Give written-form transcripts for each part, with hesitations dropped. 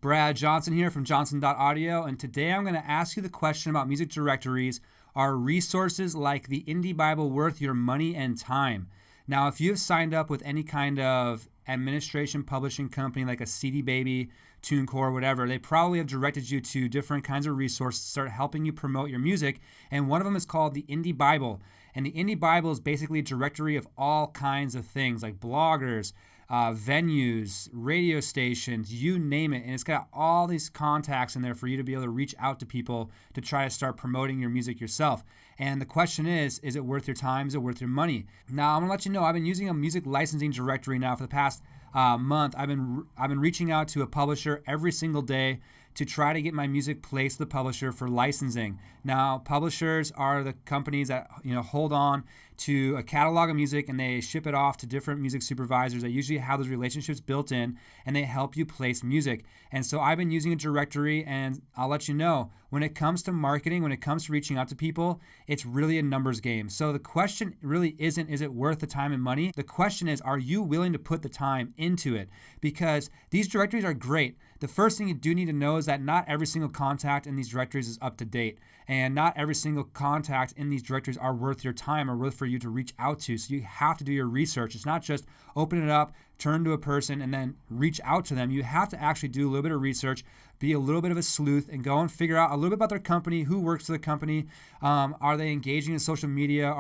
Brad Johnson here from johnson.audio, and today I'm going to ask you the question about music directories. Are resources like the Indie Bible worth your money and time? Now, if you've signed up with any kind of administration publishing company like a CD Baby, TuneCore, whatever, they probably have directed you to different kinds of resources to start helping you promote your music, and one of them is called the Indie Bible. And the Indie Bible is basically a directory of all kinds of things like bloggers, venues, radio stations, you name it. And it's got all these contacts in there for you to be able to reach out to people to try to start promoting your music yourself. And the question is it worth your time? Is it worth your money? Now, I'm gonna let you know, I've been using a music licensing directory now for the past month. I've been reaching out to a publisher every single day to try to get my music placed with the publisher for licensing. Now, publishers are the companies that hold on to a catalog of music and they ship it off to different music supervisors. They usually have those relationships built in and they help you place music. And so I've been using a directory, and I'll let you know, when it comes to marketing, when it comes to reaching out to people, it's really a numbers game. So the question really isn't, is it worth the time and money? The question is, are you willing to put the time into it? Because these directories are great. The first thing you do need to know is that not every single contact in these directories is up to date, and not every single contact in these directories are worth your time or worth for you to reach out to. So you have to do your research. It's not just open it up, turn to a person, and then reach out to them. You have to actually do a little bit of research, be a little bit of a sleuth, and go and figure out a little bit about their company, who works for the company, are they engaging in social media,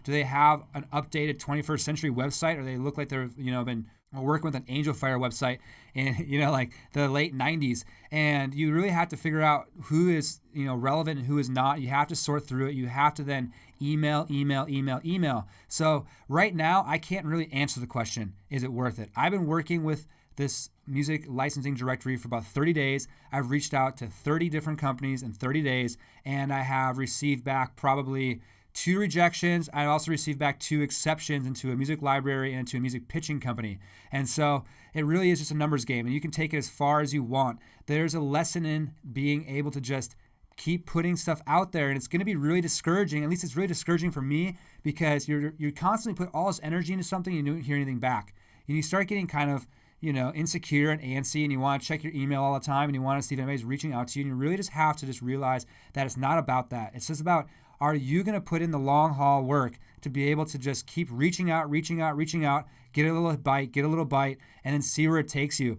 do they have an updated 21st century website, or they look like they're been working with an Angel Fire website in like the late 90s. And you really have to figure out who is relevant and who is not. You have to sort through it. You have to then email. So right now I can't really answer the question, is it worth it? I've been working with this music licensing directory for about 30 days. I've reached out to 30 different companies in 30 days, and I have received back probably 2 rejections. I also received back 2 exceptions into a music library and into a music pitching company. And so it really is just a numbers game, and you can take it as far as you want. There's a lesson in being able to just keep putting stuff out there, and it's going to be really discouraging. At least it's really discouraging for me, because you constantly put all this energy into something and you don't hear anything back. And you start getting kind of insecure and antsy, and you want to check your email all the time, and you want to see if anybody's reaching out to you. And you really just have to just realize that it's not about that. It's just about, are you going to put in the long haul work to be able to just keep reaching out, get a little bite, and then see where it takes you.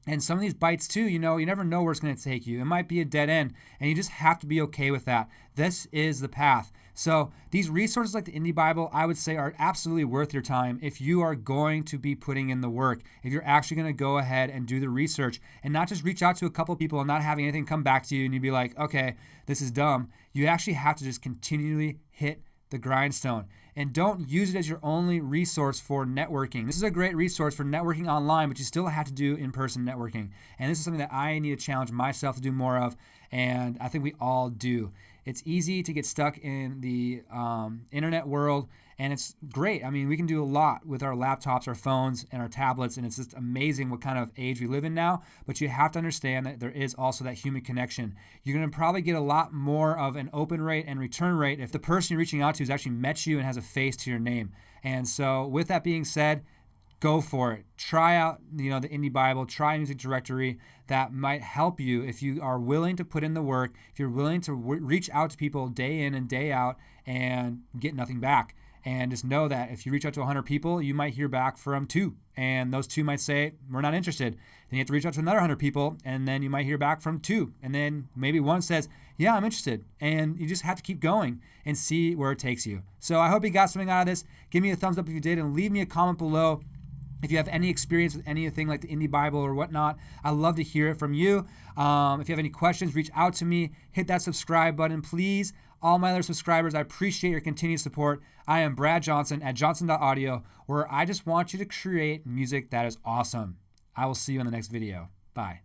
And some of these bites too, you never know where it's going to take you. It might be a dead end, and you just have to be okay with that. This is the path. So these resources like the Indie Bible, I would say, are absolutely worth your time if you are going to be putting in the work, if you're actually going to go ahead and do the research and not just reach out to a couple of people and not having anything come back to you and you'd be like, okay, this is dumb. You actually have to just continually hit the grindstone, and don't use it as your only resource for networking. This is a great resource for networking online, but you still have to do in-person networking. And this is something that I need to challenge myself to do more of, and I think we all do. It's easy to get stuck in the internet world, and it's great. I mean, we can do a lot with our laptops, our phones, and our tablets, and it's just amazing what kind of age we live in now. But you have to understand that there is also that human connection. You're going to probably get a lot more of an open rate and return rate if the person you're reaching out to has actually met you and has a face to your name. And so with that being said, go for it. Try out the Indie Bible, try a music directory that might help you if you are willing to put in the work, if you're willing to reach out to people day in and day out and get nothing back. And just know that if you reach out to 100 people, you might hear back from 2. And those 2 might say, we're not interested. Then you have to reach out to another 100 people, and then you might hear back from 2. And then maybe 1 says, yeah, I'm interested. And you just have to keep going and see where it takes you. So I hope you got something out of this. Give me a thumbs up if you did, and leave me a comment below if you have any experience with anything like the Indie Bible or whatnot. I'd love to hear it from you. If you have any questions, reach out to me. Hit that subscribe button, please. All my other subscribers, I appreciate your continued support. I am Brad Johnson at johnson.audio, where I just want you to create music that is awesome. I will see you in the next video. Bye.